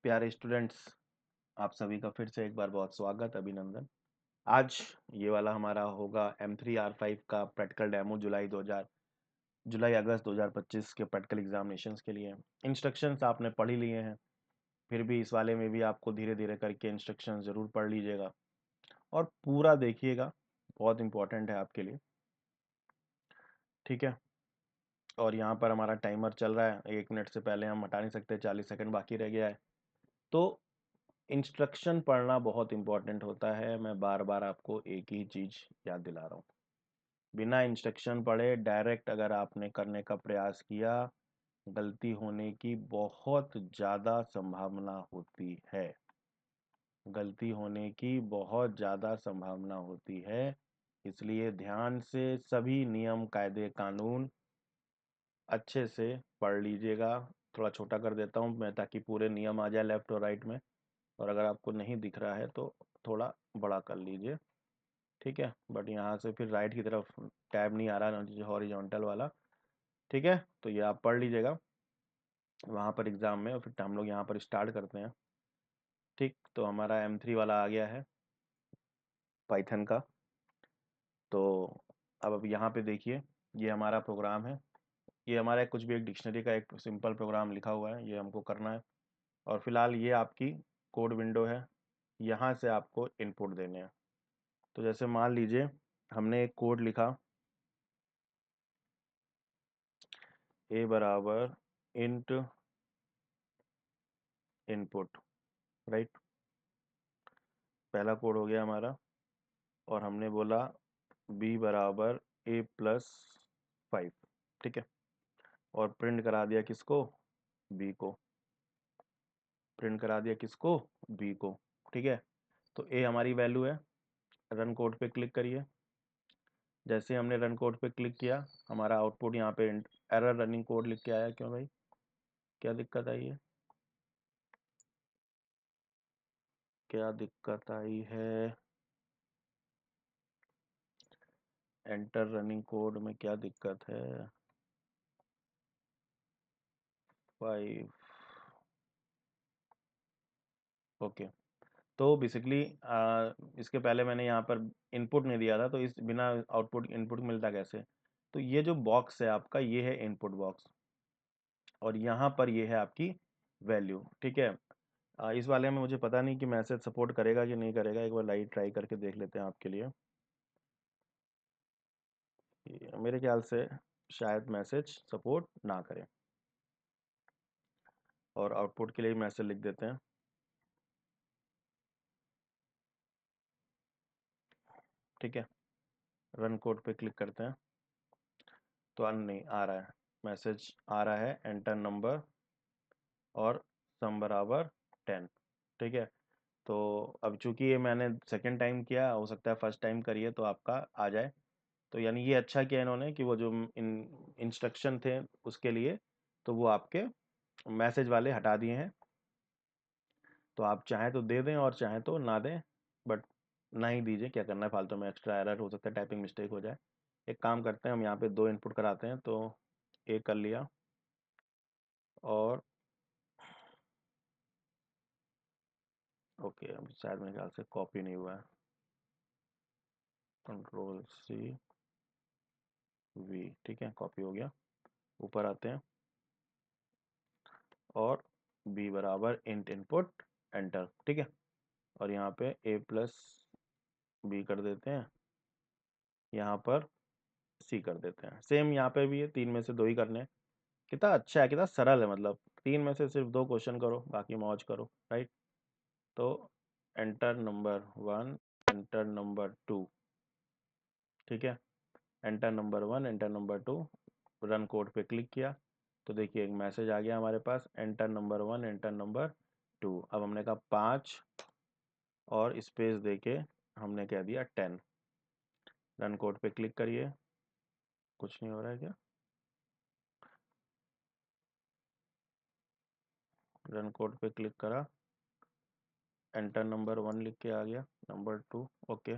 प्यारे स्टूडेंट्स, आप सभी का फिर से एक बार बहुत स्वागत, अभिनंदन। आज ये वाला हमारा होगा M3R5 का प्रैक्टिकल डेमो जुलाई अगस्त 2025 के प्रैक्टिकल एग्जामिनेशंस के लिए। इंस्ट्रक्शंस आपने पढ़ ही लिए हैं, फिर भी इस वाले में भी आपको धीरे धीरे करके इंस्ट्रक्शंस ज़रूर पढ़ लीजिएगा और पूरा देखिएगा, बहुत इंपॉर्टेंट है आपके लिए। ठीक है। और यहाँ पर हमारा टाइमर चल रहा है, 1 मिनट से पहले हम हटा नहीं सकते, 40 सेकंड बाकी रह गया है। तो इंस्ट्रक्शन पढ़ना बहुत इंपॉर्टेंट होता है। मैं बार बार आपको एक ही चीज़ याद दिला रहा हूँ, बिना इंस्ट्रक्शन पढ़े डायरेक्ट अगर आपने करने का प्रयास किया, गलती होने की बहुत ज़्यादा संभावना होती है। गलती होने की बहुत ज़्यादा संभावना होती है। इसलिए ध्यान से सभी नियम कायदे कानून अच्छे से पढ़ लीजिएगा। थोड़ा छोटा कर देता हूँ मैं ताकि पूरे नियम आ जाए लेफ्ट और राइट में, और अगर आपको नहीं दिख रहा है तो थोड़ा बड़ा कर लीजिए। ठीक है, बट यहाँ से फिर राइट की तरफ टैब नहीं आ रहा हॉरिजॉन्टल वाला। ठीक है, तो ये आप पढ़ लीजिएगा वहाँ पर एग्ज़ाम में, और फिर हम लोग यहाँ पर स्टार्ट करते हैं। ठीक, तो हमारा M3 वाला आ गया है पाइथन का। तो अब यहाँ पे देखिए, ये हमारा प्रोग्राम है। ये हमारा कुछ भी एक डिक्शनरी का एक सिंपल प्रोग्राम लिखा हुआ है, ये हमको करना है। और फिलहाल ये आपकी कोड विंडो है, यहाँ से आपको इनपुट देने हैं। तो जैसे मान लीजिए हमने एक कोड लिखा, a बराबर इंट इनपुट, राइट। पहला कोड हो गया हमारा। और हमने बोला b बराबर a+5, ठीक है। और प्रिंट करा दिया किसको, b को। प्रिंट करा दिया किसको, b को, ठीक है। तो a हमारी वैल्यू है। रन कोड पे क्लिक करिए। जैसे हमने रन कोड पे क्लिक किया, हमारा आउटपुट यहाँ पे एरर रनिंग कोड लिख के आया। क्यों भाई, क्या दिक्कत आई है? क्या दिक्कत आई है? एंटर रनिंग कोड में क्या दिक्कत है? 5। ओके। तो बेसिकली इसके पहले मैंने यहाँ पर इनपुट नहीं दिया था, तो इस बिना आउटपुट इनपुट मिलता कैसे? तो ये जो बॉक्स है आपका, ये है इनपुट बॉक्स, और यहाँ पर ये है आपकी वैल्यू। ठीक है। इस वाले में मुझे पता नहीं कि मैसेज सपोर्ट करेगा कि नहीं करेगा, एक बार लाइव ट्राई करके देख लेते हैं आपके लिए। मेरे ख्याल से शायद मैसेज सपोर्ट ना करे, और आउटपुट के लिए मैसेज लिख देते हैं। ठीक है, रन कोड पे क्लिक करते हैं, तो नहीं आ रहा है मैसेज, आ रहा है एंटर नंबर और सम बराबर 10। ठीक है। तो अब चूंकि ये मैंने सेकंड टाइम किया, हो सकता है फर्स्ट टाइम करिए तो आपका आ जाए। तो यानी ये अच्छा किया इन्होंने कि वो जो इंस्ट्रक्शन थे उसके लिए, तो वो आपके मैसेज वाले हटा दिए हैं। तो आप चाहें तो दे दें और चाहें तो ना दें, बट ना ही दीजिए, क्या करना है फालतू में, एक्स्ट्रा एरर हो सकता है, टाइपिंग मिस्टेक हो जाए। एक काम करते हैं, हम यहाँ पे 2 इनपुट कराते हैं, तो एक कर लिया, और ओके, अब शायद मेरे ख्याल से कॉपी नहीं हुआ है। Ctrl+C+V, ठीक है, कॉपी हो गया। ऊपर आते हैं और b बराबर इंट इनपुट एंटर, ठीक है। और यहाँ पे a+b कर देते हैं, यहाँ पर c कर देते हैं। सेम यहाँ पे भी है, 3 में से 2 ही करने हैं। कितना अच्छा है, कितना सरल है, मतलब 3 में से सिर्फ 2 क्वेश्चन करो, बाकी मौज करो, राइट। तो एंटर नंबर 1, एंटर नंबर 2, ठीक है। Enter number 1, enter number 2, run code पे क्लिक किया, तो देखिए एक मैसेज आ गया हमारे पास, एंटर नंबर 1, एंटर नंबर 2। अब हमने कहा 5 और स्पेस देके हमने कह दिया 10। रन कोड पे क्लिक करिए। कुछ नहीं हो रहा है क्या? रन कोड पे क्लिक करा, एंटर नंबर 1 लिख के आ गया, नंबर 2, ओके।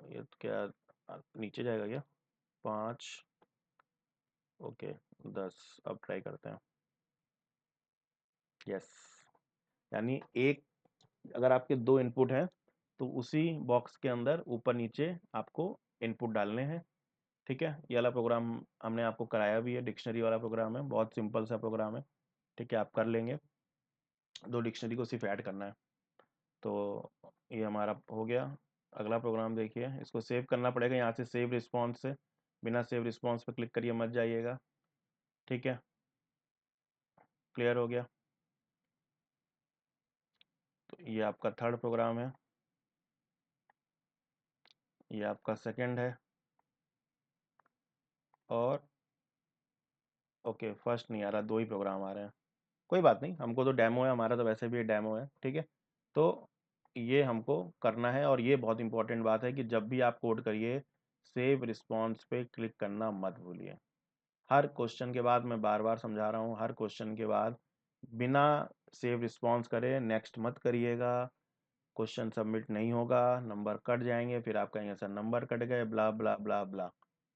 ये तो क्या नीचे जाएगा क्या? 5, ओके, 10। अब ट्राई करते हैं। यस, यानी एक, अगर आपके दो इनपुट हैं तो उसी बॉक्स के अंदर ऊपर नीचे आपको इनपुट डालने हैं। ठीक है, ये वाला प्रोग्राम हमने आपको कराया भी है, डिक्शनरी वाला प्रोग्राम है, बहुत सिंपल सा प्रोग्राम है। ठीक है, आप कर लेंगे, दो डिक्शनरी को सिर्फ ऐड करना है। तो ये हमारा हो गया। अगला प्रोग्राम देखिए, इसको सेव करना पड़ेगा यहाँ से, सेव रिस्पॉन्स से, बिना सेव रिस्पॉन्स पे क्लिक करिए मत जाइएगा। ठीक है, क्लियर हो गया। तो ये आपका थर्ड प्रोग्राम है, ये आपका सेकंड है, और ओके फर्स्ट नहीं आ रहा, दो ही प्रोग्राम आ रहे हैं, कोई बात नहीं, हमको तो डेमो है हमारा, तो वैसे भी डेमो है। ठीक है, तो ये हमको करना है, और ये बहुत इंपॉर्टेंट बात है कि जब भी आप कोड करिए सेव रिस्पॉन्स पे क्लिक करना मत भूलिए। हर क्वेश्चन के बाद, मैं बार बार समझा रहा हूँ, हर क्वेश्चन के बाद बिना सेव रिस्पॉन्स करे नेक्स्ट मत करिएगा, क्वेश्चन सबमिट नहीं होगा, नंबर कट जाएंगे, फिर आप कहेंगे सर नंबर कट गए, blah blah blah blah.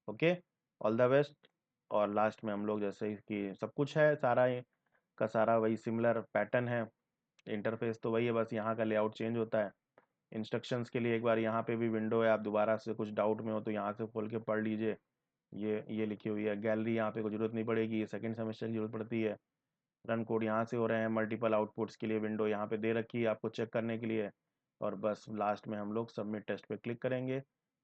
Okay, all the best. और लास्ट में हम लोग जैसे कि सब कुछ है, सारा का सारा वही सिमिलर पैटर्न है, इंटरफेस तो वही है, बस यहाँ का लेआउट चेंज होता है। इंस्ट्रक्शंस के लिए एक बार यहाँ पे भी विंडो है, आप दोबारा से कुछ डाउट में हो तो यहाँ से खोल के पढ़ लीजिए, ये लिखी हुई है। गैलरी यहाँ पे कोई जरूरत नहीं पड़ेगी, ये सेकंड सेमेस्टर की जरूरत पड़ती है। रन कोड यहाँ से हो रहे हैं, मल्टीपल आउटपुट्स के लिए विंडो यहाँ पे दे रखी है आपको चेक करने के लिए। और बस लास्ट में हम लोग सबमिट टेस्ट पे क्लिक करेंगे,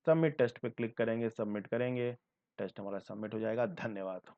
सबमिट टेस्ट पे क्लिक करेंगे, सबमिट करेंगे, टेस्ट हमारा सबमिट हो जाएगा। धन्यवाद।